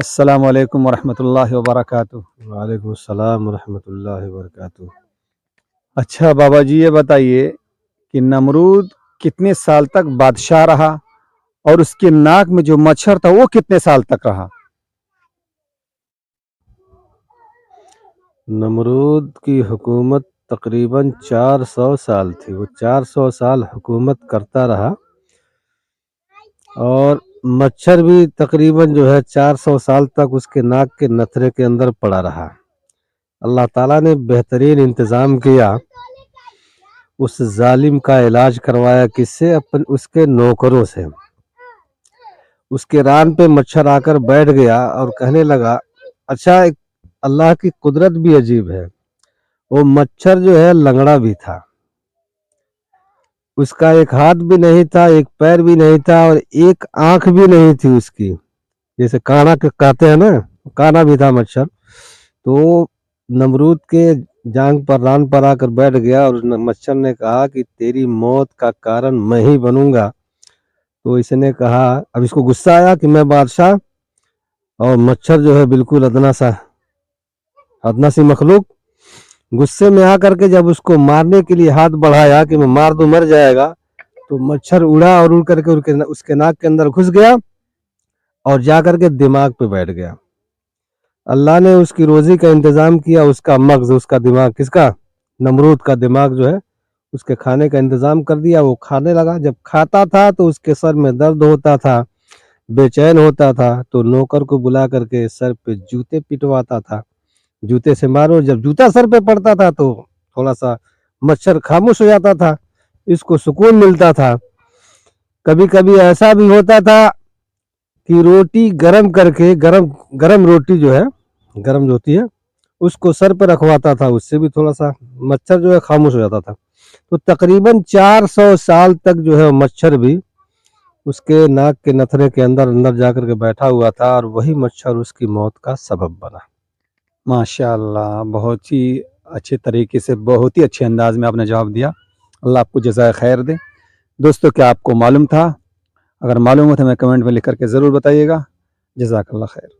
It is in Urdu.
السلام علیکم ورحمۃ اللہ وبرکاتہ۔ وعلیکم السلام ورحمۃ اللہ وبرکاتہ۔ اچھا بابا جی، یہ بتائیے کہ نمرود کتنے سال تک بادشاہ رہا اور اس کے ناک میں جو مچھر تھا وہ کتنے سال تک رہا؟ نمرود کی حکومت تقریباً 400 سال تھی۔ وہ 400 سال حکومت کرتا رہا اور مچھر بھی تقریباً 400 سال تک اس کے ناک کے نتھرے کے اندر پڑا رہا۔ اللہ تعالیٰ نے بہترین انتظام کیا، اس ظالم کا علاج کروایا کس سے؟ اس کے نوکروں سے۔ اس کے ران پہ مچھر آ کر بیٹھ گیا اور کہنے لگا، اچھا اللہ کی قدرت بھی عجیب ہے، وہ مچھر لنگڑا بھی تھا، اس کا ایک ہاتھ بھی نہیں تھا، ایک پیر بھی نہیں تھا اور ایک آنکھ بھی نہیں تھی اس کی، جیسے کانا کہتے ہیں نا، کانا بھی تھا مچھر۔ تو نمرود کے جانگ پر ران پر آ کر بیٹھ گیا اور مچھر نے کہا کہ تیری موت کا کارن میں ہی بنوں گا۔ تو اس نے کہا، اب اس کو غصہ آیا کہ میں بادشاہ اور مچھر بالکل ادنا سی مخلوق، غصے میں آ کر کے جب اس کو مارنے کے لیے ہاتھ بڑھایا کہ میں مار دوں مر جائے گا، تو مچھر اڑا اور اڑ کر کے اس کے ناک کے اندر گھس گیا اور جا کر کے دماغ پہ بیٹھ گیا۔ اللہ نے اس کی روزی کا انتظام کیا، اس کا مغز، اس کا دماغ، کس کا؟ نمرود کا دماغ اس کے کھانے کا انتظام کر دیا۔ وہ کھانے لگا، جب کھاتا تھا تو اس کے سر میں درد ہوتا تھا، بے چین ہوتا تھا، تو نوکر کو بلا کر کے سر پہ جوتے پٹواتا تھا، جوتے سے مارو۔ جب جوتا سر پہ پڑتا تھا تو تھوڑا سا مچھر خاموش ہو جاتا تھا، اس کو سکون ملتا تھا۔ کبھی کبھی ایسا بھی ہوتا تھا کہ روٹی گرم کر کے گرم روٹی گرم جو ہوتی ہے اس کو سر پہ رکھواتا تھا، اس سے بھی تھوڑا سا مچھر خاموش ہو جاتا تھا۔ تو تقریباً 400 سال تک مچھر بھی اس کے ناک کے نتھرے کے اندر جا کر کے بیٹھا ہوا تھا اور وہی مچھر اس کی موت کا سبب بنا۔ ماشاء اللہ، بہت ہی اچھے طریقے سے، بہت ہی اچھے انداز میں آپ نے جواب دیا۔ اللہ آپ کو جزائے خیر دے۔ دوستو، کیا آپ کو معلوم تھا؟ اگر معلوم ہو تو ہمیں کمنٹ میں لکھ کر کے ضرور بتائیے گا۔ جزاک اللہ خیر۔